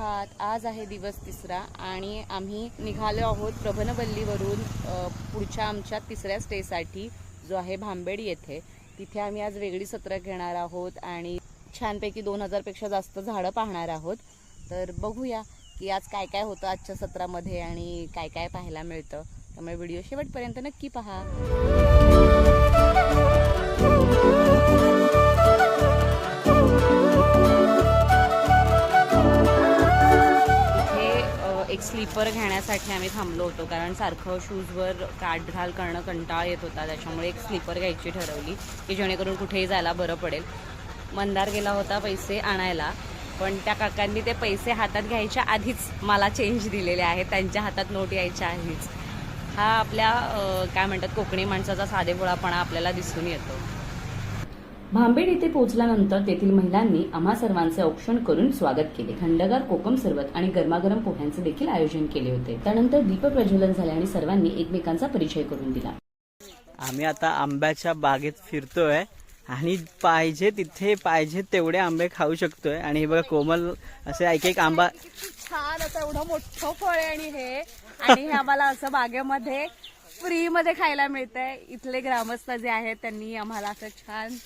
आहात? आज आहे दिवस तिसरा आणि आम्ही निघालो आहोत प्रभनवल्लीवरून पुढच्या आमच्या तिसऱ्या स्टेसाठी जो आहे भांबेड येथे. तिथे आम्ही आज वेगळी सत्र घेणार आहोत आणि छानपैकी 2000 पेक्षा जास्त झाडं पाहणार आहोत. तर बघूया की आज काय काय होतं आजच्या सत्रामध्ये आणि काय काय पाहायला मिळतं. त्यामुळे व्हिडिओ शेवटपर्यंत नक्की पहा. एक स्लीपर घेण्यासाठी आम्ही थांबलो होतो कारण सारखं शूजवर काढघाल करणं कंटाळा येत होता. त्याच्यामुळे एक स्लीपर घ्यायची ठरवली की जेणेकरून कुठेही जायला बरं पडेल. मंदार गेला होता पैसे आणायला, पण त्या काकांनी ते पैसे हातात घ्यायच्या आधीच मला चेंज दिलेले आहेत. त्यांच्या हातात नोट यायच्या आधीच. हा आपल्या काय म्हणतात कोकणी माणसाचा साधेभोळापणा आपल्याला दिसून येतो. भांबेड येथे पोहोचल्यानंतर तेथील महिलांनी आम्हा सर्वांचे औक्षण करून स्वागत केले. थंडगार कोकम सरबत आणि गरमागरम पोह्यांचे देखील आयोजन केले होते. त्यानंतर दीपप्रज्वलन झाले आणि सर्वांनी एकमेकांचा परिचय करून दिला. आम्ही आता आंब्याच्या बागेत फिरतोय आणि पाहिजे तिथे पाहिजे तेवढे आंबे खाऊ शकतोय. आणि हे बघा कोमल असे एक आंबा छान असं एवढं मोठं फळ आहे आणि हे आम्हाला असं बागेमध्ये फ्री मध्ये खायला मिळतंय. इथले ग्रामस्थ जे आहेत त्यांनी आम्हाला असं छान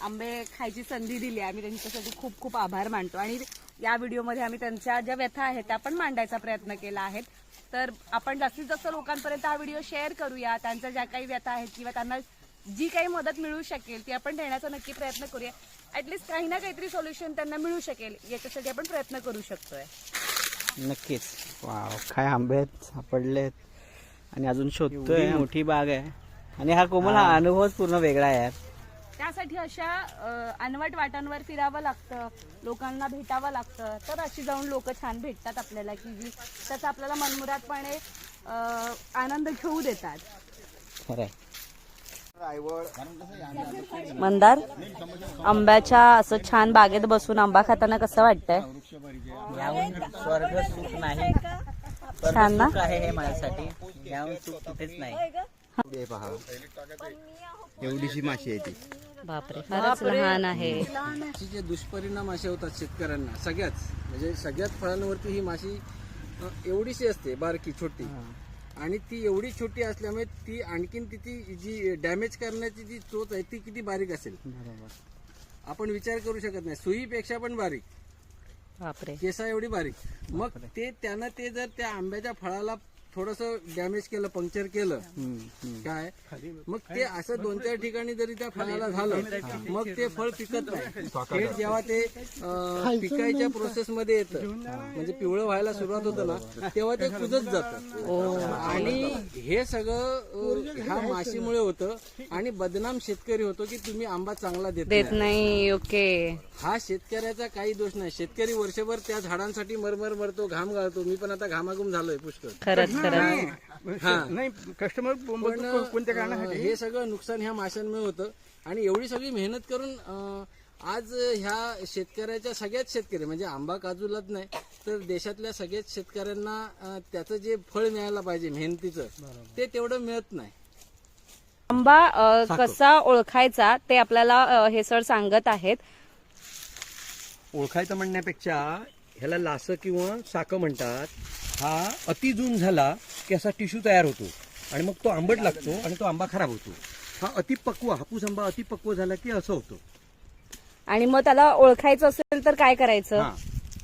आंबे खायची संधी दिली. आम्ही त्यांच्यासाठी खूप खूप आभार मानतो आणि या व्हिडिओमध्ये आम्ही त्यांच्या ज्या व्यथा आहेत त्या पण मांडायचा प्रयत्न केला आहे. तर आपण जास्तीत जास्त लोकांपर्यंत हा व्हिडिओ शेअर करूया. त्यांच्या ज्या काही व्यथा आहेत किंवा त्यांना जी काही मदत मिळू शकेल ती आपण देण्याचा नक्की प्रयत्न करूया. ऍटलीस्ट काही ना काहीतरी सोल्युशन त्यांना मिळू शकेल याच्यासाठी आपण प्रयत्न करू शकतोय. नक्कीच. वाव, काय आंबे आहेत सापडलेत आणि अजून शोधतोय. मोठी बाग आहे आणि हा कोमल हा अनुभवच पूर्ण वेगळा आहे यार. त्यासाठी अशा अनवट वाटांवर फिरावं लागतं, लोकांना भेटावं लागतं, तर अशी जाऊन लोक छान भेटतात आपल्याला की जी त्याचा आपल्याला मनमुरादपणे आनंद घेऊ देतात. खरंय. मंदार, आंब्याच्या असं छान बागेत बसून आंबा खाताना कसं वाटतंय? स्वर्ग सुख नाही, छान ना आहे हे माझ्यासाठी. याहून सुख कुठेच नाही. एवढीशी माशी आहे ती. बापरे, फारच लहान आहे. जे दुष्परिणाम असे होतात शेतकऱ्यांना सगळ्यात फळांवरती ही माशी एवढीशी असते, बारकी छोटी, आणि ती एवढी छोटी असल्यामुळे ती आणखीन तिची जी डॅमेज करण्याची जी चोच आहे ती किती बारीक असेल आपण विचार करू शकत नाही. सुईपेक्षा पण बारीक, बापरे, केसा एवढी बारीक. मग त्यानं ते जर त्या आंब्याच्या फळाला थोडस डॅमेज केलं, पंक्चर केलं काय, मग ते असं 2-4 ठिकाणी जरी त्या फळाला झालं मग ते फळ पिकत नाही. थेट जेव्हा ते पिकायच्या प्रोसेस मध्ये येतं म्हणजे पिवळं व्हायला सुरुवात होतं ना तेव्हा ते कुजत जातं. आणि हे सगळं ह्या माशीमुळे होतं आणि बदनाम शेतकरी होतो की तुम्ही आंबा चांगला देत नाही. ओके, हा शेतकऱ्याचा काही दोष नाही. शेतकरी वर्षभर त्या झाडांसाठी मरमर मरतो, घाम गाळतो. मी पण आता घामाघूम झालोय पुष्कळ. खरंच नाही कस्टमर कोणत्या कारणासाठी हे सगळं नुकसान ह्या माशांमुळे होतं. आणि एवढी सगळी मेहनत करून आज ह्या शेतकऱ्याच्या सगळ्याच शेतकरी म्हणजे आंबा काजूलाच नाही तर देशातल्या सगळ्याच शेतकऱ्यांना त्याचं जे फळ मिळायला पाहिजे मेहनतीचं ते तेवढं मिळत नाही. आंबा कसा ओळखायचा ते आपल्याला हे सर सांगत आहेत. ओळखायचं म्हणण्यापेक्षा ह्याला लासं किंवा साकं म्हणतात. हा अति जून झाला की असा टिश्यू तयार होतो आणि मग तो आंबट लागतो आणि तो आंबा खराब होतो. हा अतिपक्व हापूस आंबा अतिपक्व झाला की असं होतं. आणि मग त्याला ओळखायचं असेल तर काय करायचं? हा,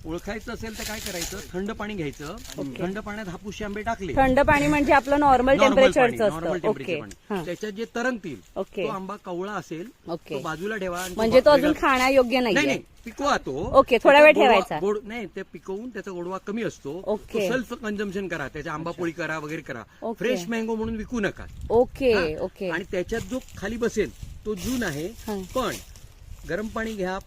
ओळखायचं असेल तर काय करायचं, थंड पाणी घ्यायचं. थंड पाण्यात हापूसचे आंबे टाकले, थंड पाणी म्हणजे आपलं नॉर्मल टेम्परेचरचं नॉर्मल असतं. ओके, टेम्परेचर, त्याच्यात जे तरंगतील ओके. तो आंबा कवळा असेल ओके. तो बाजूला ठेवा. म्हणजे तो अजून खाण्यायोग्य नाही नाहीये. पिकवा तो. ओके, थोडा वेळ ठेवायचा. गोड नाही, ते पिकवून त्याचा गोडवा कमी असतो. ओके. सेल्फ कन्झम्पशन करा, त्याच्या आंबा पोळी करा वगैरे करा. ओके. फ्रेश मँगो म्हणून विकू नका. ओके, हा. ओके. आणि त्याच्यात जो खाली बसेल तो जून आहे. पण गरम पाणी घ्या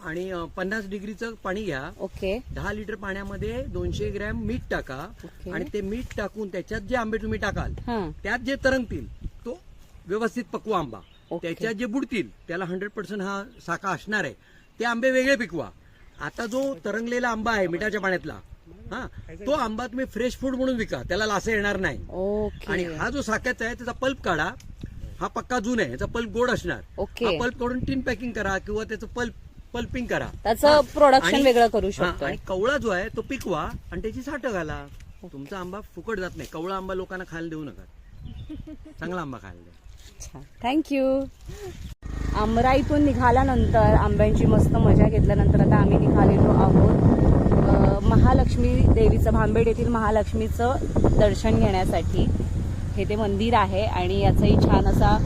आणि 50 डिग्रीचं पाणी घ्या. ओके. 10 लिटर पाण्यामध्ये 200 ग्रॅम मीठ टाका. ओके. आणि ते मीठ टाकून त्याच्यात जे आंबे तुम्ही टाकाल हां. त्यात जे तरंगतील तो व्यवस्थित पक्व आंबा. ओके. त्याच्यात जे बुडतील त्याला 100% हा साका असणार आहे. ते आंबे वेगळे पिकवा. आता जो तरंगलेला आंबा आहे मिठाच्या पाण्यातला, हा, तो आंबा तुम्ही फ्रेश फूड म्हणून विका, त्याला लासे येणार नाही. ओके. आणि हा जो साक्याचा आहे त्याचा पल्प काढा. हा पक्का जून आहे, याचा पल्प गोड असणार. ओके. हा पल्प काढून टिन पॅकिंग करा किंवा त्याचं पल्प पल्पिंग करा. त्याचं प्रोडक्शन आणि- वेगळं करू हा, शकतो. आणि कवळा जो आहे तो पिकवा आणि त्याची साठं घाला. तुमचा आंबा फुकट जात नाही. कवळा आंबा लोकांना खायला देऊ नका. चांगला आंबा खायला द्या. थँक्यू. आमराईतून निघाल्यानंतर आंब्यांची मस्त मजा घेतल्यानंतर आता आम्ही निघालेलो आहोत महालक्ष्मी देवीचं, भांबेड येथील महालक्ष्मीचं दर्शन घेण्यासाठी. हे ते मंदिर आहे आणि याचाही छान असा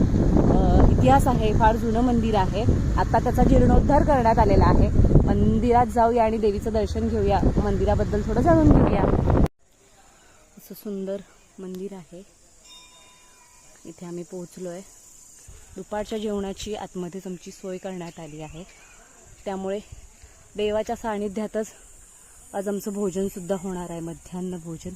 इतिहास आहे. फार जुनं मंदिर आहे. आता त्याचा जीर्णोद्धार करण्यात आलेला आहे. मंदिरात जाऊया आणि देवीचं दर्शन घेऊया. मंदिराबद्दल थोडं जाणून घेऊया. असं सुंदर मंदिर आहे. इथे आम्ही पोहोचलोय. दुपारच्या जेवणाची आतमध्येच आमची सोय करण्यात आली आहे. त्यामुळे देवाच्या सानिध्यातच आज आमचं भोजन सुद्धा होणार आहे, मध्यान्ह भोजन.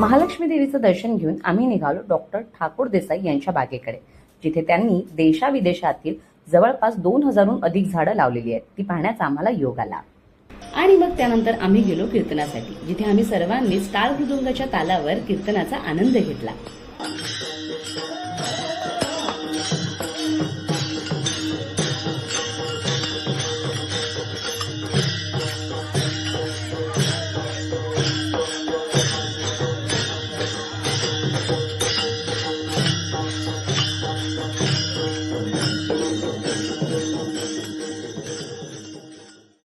महालक्ष्मी देवीचं दर्शन घेऊन आम्ही निघालो डॉक्टर ठाकूर देसाई यांच्या बागेकडे, जिथे त्यांनी देशाविदेशातील जवळपास 2000हून अधिक झाडं लावलेली आहेत. ती पाहण्याचा आम्हाला योग आला. आणि मग त्यानंतर आम्ही गेलो कीर्तनासाठी, जिथे आम्ही सर्वांनी टाळ मृदुंगाच्या तालावर कीर्तनाचा आनंद घेतला.